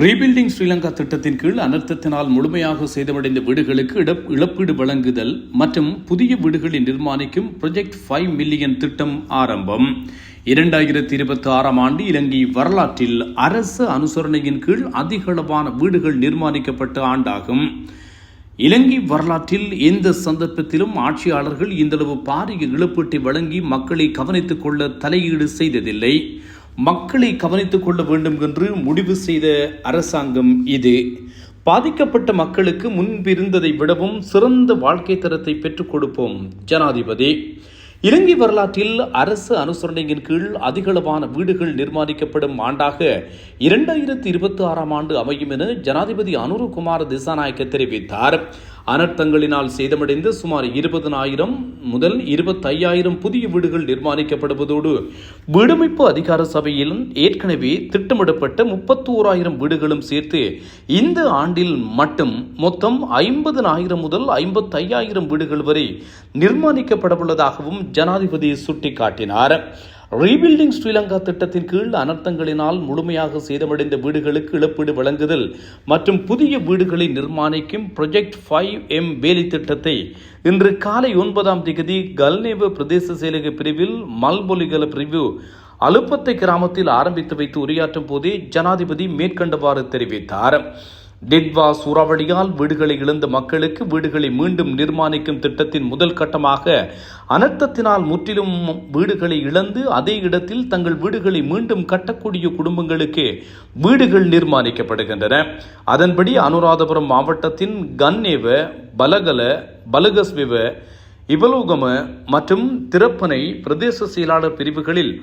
Rebuilding Sri Lanka திட்டத்தின் கீழ் அனர்த்தத்தினால் முழுமையாக சேதமடைந்த வீடுகளுக்கு இழப்பீடு வழங்குதல் மற்றும் புதிய வீடுகளை நிர்மாணிக்கும் ப்ராஜெக்ட் 5 மில்லியன் திட்டம் ஆரம்பம். 2026 ஆண்டு இலங்கை வரலாற்றில் அரசு அனுசரணையின் கீழ் அதிகளவான வீடுகள் நிர்மாணிக்கப்பட்ட ஆண்டாகும். இலங்கை வரலாற்றில் எந்த சந்தர்ப்பத்திலும் ஆட்சியாளர்கள் இந்தளவு பாரிய இழப்பீட்டை வழங்கி மக்களை கவனித்துக் கொள்ள தலையீடு செய்ததில்லை. மக்களை கவனித்துக் கொள்ள வேண்டும் என்று முடிவு செய்த அரசாங்கம் இது. பாதிக்கப்பட்ட மக்களுக்கு முன்பிருந்ததை விடவும் சிறந்த வாழ்க்கை தரத்தை பெற்றுக் கொடுப்போம் ஜனாதிபதி. இலங்கை வரலாற்றில் அரசு அனுசரணையின் கீழ் அதிகளவான வீடுகள் நிர்மாணிக்கப்படும் ஆண்டாக 2026 ஆண்டு அமையும் என ஜனாதிபதி அனுரகுமார திசாநாயக்க தெரிவித்தார். அனர்த்தங்களினால் சேதமடைந்து சுமார் 20,000 முதல் 25,000 புதிய வீடுகள் நிர்மாணிக்கப்படுவதோடு வீடமைப்பு அதிகார சபையில் ஏற்கனவே திட்டமிடப்பட்ட 31,000 வீடுகளும் சேர்த்து இந்த ஆண்டில் மட்டும் மொத்தம் 50,000 முதல் 55,000 வீடுகள் வரை நிர்மாணிக்கப்படவுள்ளதாகவும் ஜனாதிபதி சுட்டிக்காட்டினார். ரீபில்டிங் ஸ்ரீலங்கா திட்டத்தின் கீழ் அனர்த்தங்களினால் முழுமையாக சேதமடைந்த வீடுகளுக்கு இழப்பீடு வழங்குதல் மற்றும் புதிய வீடுகளை நிர்மாணிக்கும் ப்ராஜெக்ட் 5M வேலை திட்டத்தை இன்று காலை 9ஆம் தேதி கல்நேவ பிரதேச செயலக பிரிவில் மல்பொலிகல பிரிவு அலுப்பத்தை கிராமத்தில் ஆரம்பித்து வைத்து உரையாற்றும் போதே ஜனாதிபதி மேற்கண்டவாறு தெரிவித்தார். டிட்வா சூறாவளியால் வீடுகளை இழந்த மக்களுக்கு வீடுகளை மீண்டும் நிர்மாணிக்கும் திட்டத்தின் முதல் கட்டமாக அனர்த்தத்தினால் முற்றிலும் வீடுகளை இழந்து அதே இடத்தில் தங்கள் வீடுகளை மீண்டும் கட்டக்கூடிய குடும்பங்களுக்கு வீடுகள் நிர்மாணிக்கப்படுகின்றன. அதன்படி அனுராதபுரம் மாவட்டத்தின் கன்னேவ, பலகல, பலகஸ்விவ, இவலோகம மற்றும் திரப்பனை பிரதேச செயலாளர் பிரிவுகளில்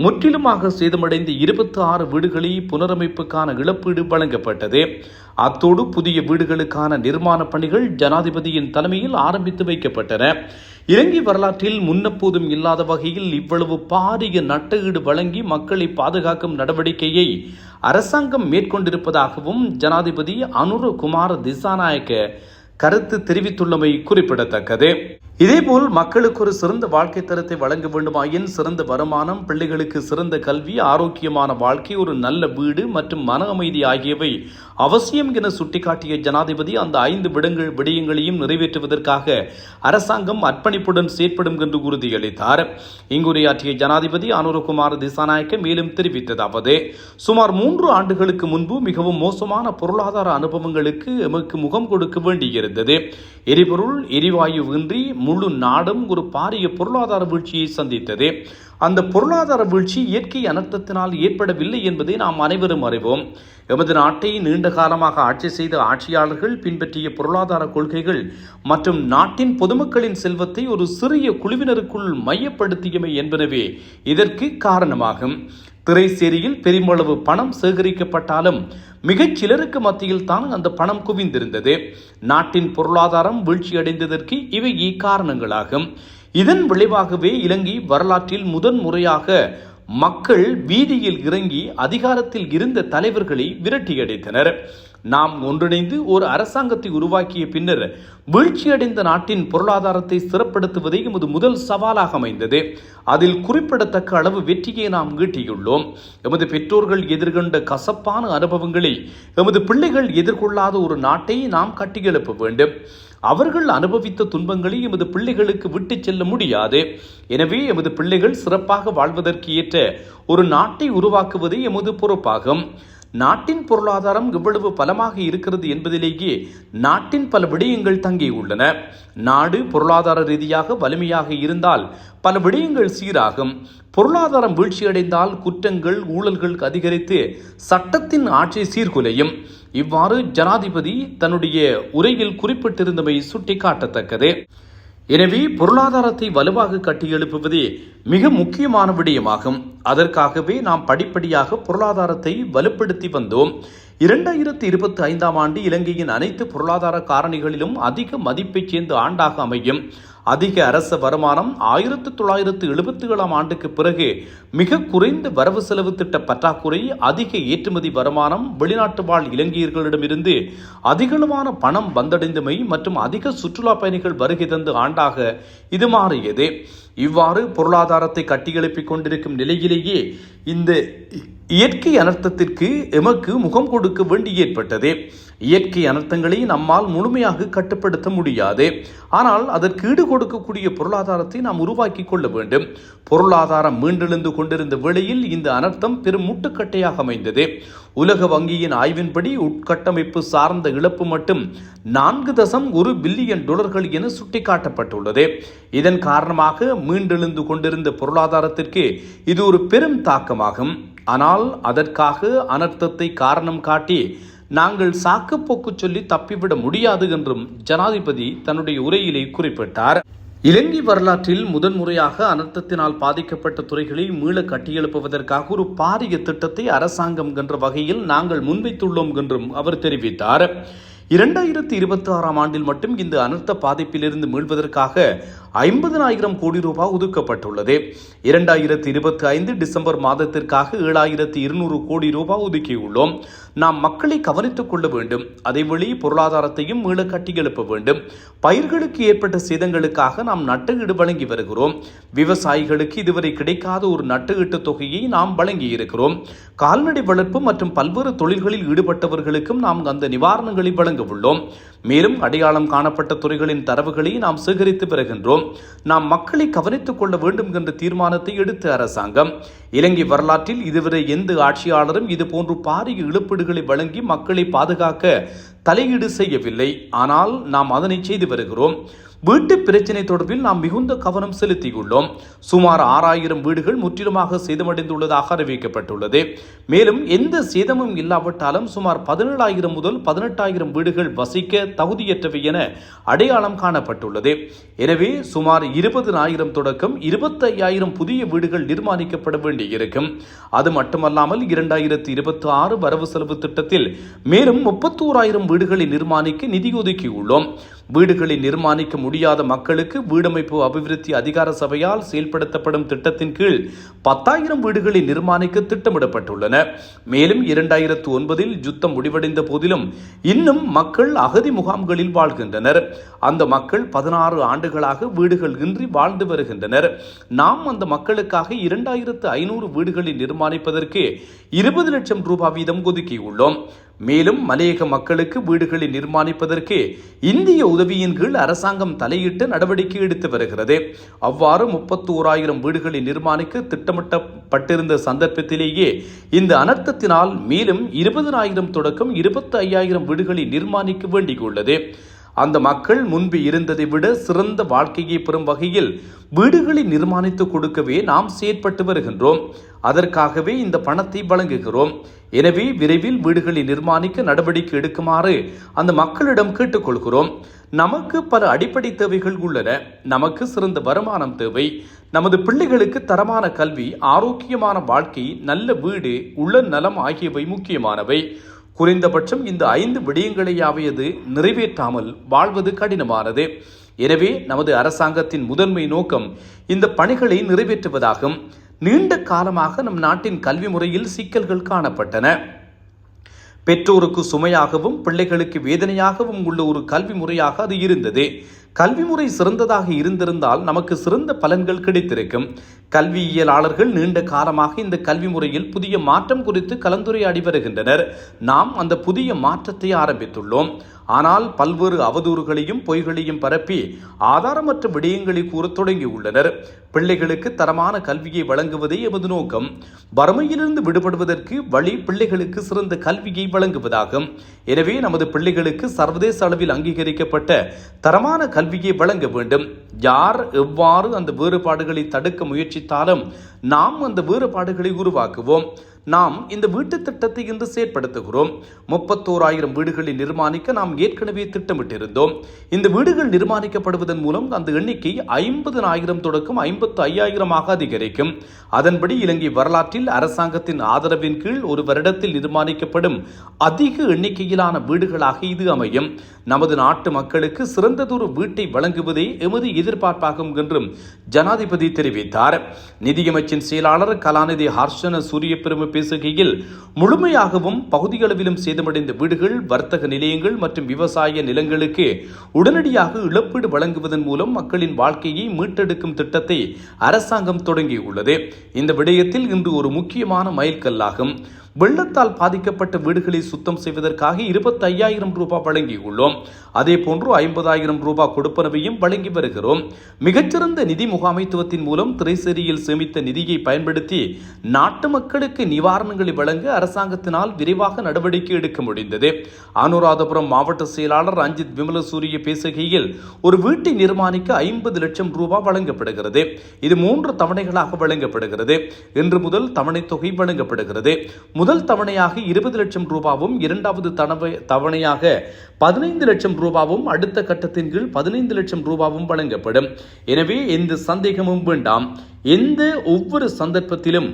முற்றிலுமாக சேதமடைந்த 26 வீடுகளை புனரமைப்புக்கான இழப்பீடு வழங்கப்பட்டது. அத்தோடு புதிய வீடுகளுக்கான நிர்மாண பணிகள் ஜனாதிபதியின் தலைமையில் ஆரம்பித்து வைக்கப்பட்டன. இலங்கை வரலாற்றில் முன்னெப்போதும் இல்லாத வகையில் இவ்வளவு பாரிய நட்டஈடு வழங்கி மக்களை பாதுகாக்கும் நடவடிக்கையை அரசாங்கம் மேற்கொண்டிருப்பதாகவும் ஜனாதிபதி அனுரகுமார திசாநாயக்க கருத்து தெரிவித்துள்ளமை குறிப்பிடத்தக்கது. இதேபோல் மக்களுக்கு ஒரு சிறந்த வாழ்க்கை தரத்தை வழங்க வேண்டுமாயின் சிறந்த வருமானம், பிள்ளைகளுக்கு சிறந்த கல்வி, ஆரோக்கியமான வாழ்க்கை, ஒரு நல்ல வீடு மற்றும் மன அமைதி ஆகியவை அவசியம் என சுட்டிக்காட்டிய ஜனாதிபதி அந்த 5 விடயங்களையும் நிறைவேற்றுவதற்காக அரசாங்கம் அர்ப்பணிப்புடன் செயற்படும் என்று உறுதியளித்தார். இங்குரையாற்றிய ஜனாதிபதி அனுரகுமார திசாநாயக்க மேலும் தெரிவித்ததாவது: சுமார் 3 ஆண்டுகளுக்கு முன்பு மிகவும் மோசமான பொருளாதார அனுபவங்களுக்கு எமக்கு முகம் கொடுக்க வேண்டியிருந்தது. எரிபொருள், எரிவாயு இன்றி முழு நாடும் ஒரு பாரிய பொருளாதார வீழ்ச்சியை சந்தித்தது. அந்த பொருளாதார வீழ்ச்சி இயற்கை அனர்த்தத்தினால் ஏற்படவில்லை என்பதை நாம் அனைவரும் அறிவோம். எமது நாட்டை நீண்ட காலமாக ஆட்சி செய்த ஆட்சியாளர்கள் பின்பற்றிய பொருளாதார கொள்கைகள் மற்றும் நாட்டின் பொதுமக்களின் செல்வத்தை ஒரு சிறிய குழுவினருக்குள் மையப்படுத்தியமை என்பனவே இதற்கு காரணமாகும். திரைசேரியில் பெருமளவு பணம் சேகரிக்கப்பட்டாலும் மிகச் சிலருக்கு மத்தியில் தான் அந்த பணம் குவிந்திருந்தது. நாட்டின் பொருளாதாரம் வீழ்ச்சியடைந்ததற்கு இவை காரணங்களாகும். இதன் விளைவாகவே இலங்கை வரலாற்றில் முதன்முறையாக மக்கள் வீதியில் இறங்கி அதிகாரத்தில் இருந்த தலைவர்களை விரட்டியடித்தனர். நாம் ஒன்றிணைந்து ஒரு அரசாங்கத்தை உருவாக்கிய பின்னர் வீழ்ச்சியடைந்த நாட்டின் பொருளாதாரத்தை ஸ்திரப்படுத்துவதே எமது முதல் சவாலாக அமைந்தது. அதில் குறிப்பிடத்தக்க அளவு வெற்றியை நாம் ஈட்டியுள்ளோம். எமது பெற்றோர்கள் எதிர்கொண்ட கசப்பான அனுபவங்களை எமது பிள்ளைகள் எதிர்கொள்ளாத ஒரு நாட்டை நாம் கட்டியெழுப்ப வேண்டும். அவர்கள் அனுபவித்த துன்பங்களை எமது பிள்ளைகளுக்கு விட்டு செல்ல முடியாது. எனவே எமது பிள்ளைகள் சிறப்பாக வாழ்வதற்கு ஏற்ற ஒரு நாட்டை உருவாக்குவது எமது பொறுப்பாகும். நாட்டின் பொருளாதாரம் எவ்வளவு பலமாக இருக்கிறது என்பதிலேயே நாட்டின் பல விடயங்கள் தங்கியுள்ளன. நாடு பொருளாதார ரீதியாக வலிமையாக இருந்தால் பல விடயங்கள் சீராகும். பொருளாதாரம் வீழ்ச்சியடைந்தால் குற்றங்கள், ஊழல்கள் அதிகரித்து சட்டத்தின் ஆட்சி சீர்குலையும். இவ்வாறு ஜனாதிபதி தன்னுடைய உரையில் குறிப்பிட்டிருந்தமை சுட்டிக்காட்டத்தக்கது. எனவே பொருளாதாரத்தை வலுவாக கட்டியெழுப்புவதே மிக முக்கியமான விடயமாகும். அதற்காகவே நாம் படிப்படியாக பொருளாதாரத்தை வலுப்படுத்தி வந்தோம். 2025 ஆண்டு இலங்கையின் அனைத்து பொருளாதார காரணிகளிலும் அதிக மதிப்பை சேர்ந்த ஆண்டாக அமையும். அதிக அரச வருமானம் 1977ஆம் ஆண்டுக்கு பிறகு மிக குறைந்த வரவு செலவு திட்ட பற்றாக்குறை, அதிக ஏற்றுமதி வருமானம், வெளிநாட்டு வாழ் இலங்கையர்களிடமிருந்து அதிகளவான பணம் வந்தடைந்தமை மற்றும் அதிக சுற்றுலா பயணிகள் வருகை தந்த ஆண்டாக இது மாறியது. இவ்வாறு பொருளாதாரத்தை கட்டியெழுப்பிக் கொண்டிருக்கும் நிலையிலேயே இந்த இயற்கை அனர்த்தத்திற்கு எமக்கு முகம் கொடுக்க வேண்டி ஏற்பட்டது. இயற்கை அனர்த்தங்களை நம்மால் முழுமையாக கட்டுப்படுத்த முடியாது. ஆனால் அதற்கு ஈடு கொடுக்கக்கூடிய பொருளாதாரத்தை நாம் உருவாக்கி கொள்ள வேண்டும். பொருளாதாரம் மீண்டெழுந்து கொண்டிருந்த வேளையில் இந்த அனர்த்தம் பெரும் முட்டுக்கட்டையாக அமைந்தது. உலக வங்கியின் ஆய்வின்படி உட்கட்டமைப்பு சார்ந்த இழப்பு மட்டும் 4.1 பில்லியன் டாலர்கள் என சுட்டிக்காட்டப்பட்டுள்ளது. இதன் காரணமாக மீண்டெழுந்து கொண்டிருந்த பொருளாதாரத்திற்கு இது ஒரு பெரும் தாக்கமாகும். ஆனால் அதற்காக அனர்த்தத்தை காரணம் காட்டி நாங்கள் சாக்குப்போக்கு சொல்லி தப்பிவிட முடியாது என்றும் ஜனாதிபதி தன்னுடைய உரையிலே குறிப்பிட்டார். இலங்கை வரலாற்றில் முதன்முறையாக அனர்த்தத்தினால் பாதிக்கப்பட்ட துறைகளை மீள கட்டியெழுப்புவதற்காக ஒரு பாரிய திட்டத்தை அரசாங்கம் என்ற வகையில் நாங்கள் முன்வைத்துள்ளோம் என்றும் அவர் தெரிவித்தார். 2026ஆம் ஆண்டில் மட்டும் இந்த அனர்த்த பாதிப்பிலிருந்து மீள்வதற்காக 50,000 கோடி ரூபாய் ஒதுக்கப்பட்டுள்ளது. 2025 டிசம்பர் மாதத்திற்காக 7,200 கோடி ரூபாய் ஒதுக்கியுள்ளோம். நாம் மக்களை கவனித்துக் கொள்ள வேண்டும். அதேவழி பொருளாதாரத்தையும் மீள கட்டியெழுப்ப வேண்டும். பயிர்களுக்கு ஏற்பட்ட சேதங்களுக்காக நாம் நட்டஈடு வழங்கி வருகிறோம். விவசாயிகளுக்கு இதுவரை கிடைக்காத ஒரு நட்டஈட்டு தொகையை நாம் வழங்கி இருக்கிறோம். கால்நடை வளர்ப்பு மற்றும் பல்வேறு தொழில்களில் ஈடுபட்டவர்களுக்கும் நாம் அந்த நிவாரணங்களை வழங்க உள்ளோம். மேலும் அடையாளம் காணப்பட்ட துறைகளின் தரவுகளை நாம் சேகரித்து வருகின்றோம். நாம் மக்களை கவனித்துக் கொள்ள வேண்டும் என்ற தீர்மானத்தை எடுத்த அரசாங்கம் இலங்கை வரலாற்றில் இதுவரை எந்த ஆட்சியாளரும் இதுபோன்று பாரிய இழப்பீடுகளை வழங்கி மக்களை பாதுகாக்க தலையீடு செய்யவில்லை. ஆனால் நாம் அதனை செய்து வருகிறோம். வீட்டு பிரச்சினை தொடர்பில் நாம் மிகுந்த கவனம் செலுத்தியுள்ளோம். சுமார் 6,000 வீடுகள் முற்றிலுமாக சேதமடைந்துள்ளதாக அறிவிக்கப்பட்டுள்ளது. மேலும் எந்த சேதமும் இல்லாவிட்டாலும் சுமார் 17,000 முதல் 18,000 வீடுகள் வசிக்க தகுதியற்றவை என அடையாளம் காணப்பட்டுள்ளது. எனவே சுமார் 20,000 தொடக்கம் 25,000 புதிய வீடுகள் நிர்மாணிக்கப்பட வேண்டியிருக்கும். அது மட்டுமல்லாமல் 2026 வரவு செலவு திட்டத்தில் மேலும் 31,000 வீடுகளை நிர்மாணிக்க நிதி ஒதுக்கியுள்ளோம். வீடுகளை நிர்மாணிக்க முடியாத மக்களுக்கு வீடமைப்பு அபிவிருத்தி அதிகார சபையால் செயல்படுத்தப்படும் திட்டத்தின் கீழ் 10,000 வீடுகளை நிர்மாணிக்க திட்டமிடப்பட்டுள்ளன. மேலும் 2009இல் யுத்தம் முடிவடைந்த போதிலும் இன்னும் மக்கள் அகதி முகாம்களில் வாழ்கின்றனர். அந்த மக்கள் 16 ஆண்டுகளாக வீடுகள் இன்றி வாழ்ந்து வருகின்றனர். நாம் அந்த மக்களுக்காக 2,500 வீடுகளை நிர்மாணிப்பதற்கு 20 லட்சம் ரூபாய் வீதம் ஒதுக்கியுள்ளோம். மேலும் மலையக மக்களுக்கு வீடுகளை நிர்மாணிப்பதற்கு இந்திய உதவியின் கீழ் அரசாங்கம் தலையிட்டு நடவடிக்கை எடுத்து வருகிறது. அவ்வாறு 31,000 வீடுகளை நிர்மாணிக்க திட்டமிட்டப்பட்டிருந்த சந்தர்ப்பத்திலேயே இந்த அனர்த்தத்தினால் மேலும் 20,000 தொடக்கம் 25,000 வீடுகளை நிர்மாணிக்க வேண்டியுள்ளது. அந்த மக்கள் முன்பு இருந்ததை விட சிறந்த வாழ்க்கையை பெறும் வகையில் வீடுகளை நிர்மாணித்து கொடுக்கவே நாம் செயற்பட்டு வருகின்றோம். அதற்காகவே இந்த பணத்தை வழங்குகிறோம். எனவே விரைவில் வீடுகளை நிர்மாணிக்க நடவடிக்கை எடுக்குமாறு அந்த மக்களிடம் கேட்டுக்கொள்கிறோம். நமக்கு பல அடிப்படை தேவைகள் உள்ளன. நமக்கு சிறந்த வருமானம் தேவை. நமது பிள்ளைகளுக்கு தரமான கல்வி, ஆரோக்கியமான வாழ்க்கை, நல்ல வீடு, உள்ள நலம் ஆகியவை முக்கியமானவை. குறைந்தபட்சம் இந்த 5 விடயங்களையாவது நிறைவேற்றாமல் வாழ்வது கடினமானது. எனவே நமது அரசாங்கத்தின் முதன்மை நோக்கம் இந்த பணிகளை நிறைவேற்றுவதாகும். நீண்ட காலமாக நம் நாட்டின் கல்வி முறையில் சிக்கல்கள் காணப்பட்டன. பெற்றோருக்கு சுமையாகவும் பிள்ளைகளுக்கு வேதனையாகவும் உள்ள ஒரு கல்வி முறையாக அது இருந்தது. கல்வி முறை சிறந்ததாக இருந்திருந்தால் நமக்கு சிறந்த பலன்கள் கிடைத்திருக்கும். கல்வியியலாளர்கள் நீண்ட காலமாக இந்த கல்வி முறையில் புதிய மாற்றம் குறித்து கலந்துரையாடி வருகின்றனர். நாம் அந்த புதிய மாற்றத்தை ஆரம்பித்துள்ளோம். ஆனால் பல்வேறு அவதூறுகளையும் பொய்களையும் பரப்பி ஆதாரமற்ற விடயங்களை கூற தொடங்கியுள்ளனர். பிள்ளைகளுக்கு தரமான கல்வியை வழங்குவதே எமது நோக்கம். வறுமையிலிருந்து விடுபடுவதற்கு வழி பிள்ளைகளுக்கு சிறந்த கல்வியை வழங்குவதாகும். எனவே நமது பிள்ளைகளுக்கு சர்வதேச அளவில் அங்கீகரிக்கப்பட்ட தரமான கல்வியை வழங்க வேண்டும். யார் எவ்வாறு அந்த வேறுபாடுகளை தடுக்க முயற்சித்தாலும் நாம் அந்த வேறுபாடுகளை உருவாக்குவோம். நாம் இந்த வீட்டு திட்டத்தை இன்று செயற்படுத்துகிறோம். 31,000 வீடுகளை நிர்மாணிக்க நாம் ஏற்கனவே திட்டமிட்டிருந்தோம். இந்த வீடுகள் நிர்மாணிக்கப்படுவதன் மூலம் அந்த எண்ணிக்கை 50,000 தொடக்கம் 55,000 அதிகரிக்கும். அதன்படி இலங்கை வரலாற்றில் அரசாங்கத்தின் ஆதரவின் கீழ் ஒரு வருடத்தில் நிர்மாணிக்கப்படும் அதிக எண்ணிக்கையிலான வீடுகளாக இது அமையும். நமது நாட்டு மக்களுக்கு சிறந்ததொரு வீட்டை வழங்குவதே எமது எதிர்பார்ப்பாகும் என்றும் ஜனாதிபதி தெரிவித்தார். நிதியமைச்சின் செயலாளர் கலாநிதி ஹர்ஷன சூரியபிரம பேசுகையில், முழுமையாகவும் பகுதியளவிலும் சேதமடைந்த வீடுகள், வர்த்தக நிலையங்கள் மற்றும் விவசாய நிலங்களுக்கு உடனடியாக இழப்பீடு வழங்குவதன் மூலம் மக்களின் வாழ்க்கையை மீட்டெடுக்கும் திட்டத்தை அரசாங்கம் தொடங்கியுள்ளது. இந்த விடயத்தில் இன்று ஒரு முக்கியமான மைல்கல்லாகும். வெள்ளத்தால் பாதிக்கப்பட்ட வீடுகளை சுத்தம் செய்வதற்காக 25,000 ரூபாய் வழங்கியுள்ளோம். அதே போன்று 50,000 ரூபாய் கொடுப்பனவையும் வழங்கி வருகிறோம். மிகச்சிறந்த நிதி முகாமைத்துவத்தின் மூலம் திரைசேரியில் சேமித்த நிதியை பயன்படுத்தி நாட்டு மக்களுக்கு நிவாரணங்களை வழங்க அரசாங்கத்தினால் விரைவாக நடவடிக்கை எடுக்க முடிந்தது. அனுராதபுரம் மாவட்ட செயலாளர் ரஞ்சித் விமலசூரிய பேசுகையில், ஒரு வீட்டை நிர்மாணிக்க 50 லட்சம் ரூபாய் வழங்கப்படுகிறது. இது 3 தவணைகளாக வழங்கப்படுகிறது. இன்று முதல் தவணை தொகை வழங்கப்படுகிறது. முதல் தவணையாக 20 லட்சம் ரூபாவும், இரண்டாவது தவணையாக 15 லட்சம் ரூபாவும், அடுத்த கட்டத்தின் கீழ் 15 லட்சம் ரூபாவும் வழங்கப்படும். எனவே எந்த சந்தேகமும் வேண்டாம். ஒவ்வொரு சந்தர்ப்பத்திலும்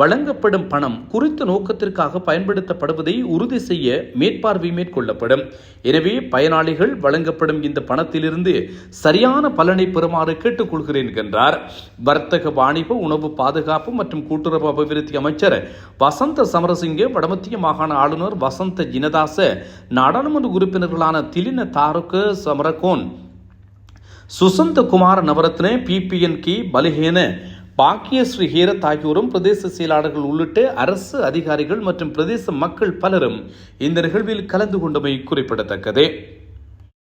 வழங்கப்படும் பணம் குறித்த நோக்கத்திற்காக பயன்படுத்தப்படுவதை உறுதி செய்ய மேற்பார்வை மேற்கொள்ளப்படும். எனவே பயனாளிகள் வழங்கப்படும் இந்த பணத்திலிருந்து சரியான பலனை பெறுமாறு கேட்டுக்கொள்கிறேன் என்றார். வர்த்தக, வாணிப, உணவு பாதுகாப்பு மற்றும் கூட்டுறவு அபிவிருத்தி அமைச்சர் வசந்த சமரசிங்க, வடமத்திய மாகாண ஆளுநர் வசந்த ஜினதாச, நாடாளுமன்ற உறுப்பினர்களான திலின தாருக சமரகோன், சுசந்த குமார நவரத்ன, PPNK பலிஹேன, பாக்கியஸ்ரீ ஹேரத் ஆகியோரும், பிரதேச செயலாளர்கள் உள்ளிட்ட அரசு அதிகாரிகள் மற்றும் பிரதேச மக்கள் பலரும் இந்த நிகழ்வில் கலந்து கொண்டமை குறிப்பிடத்தக்கது.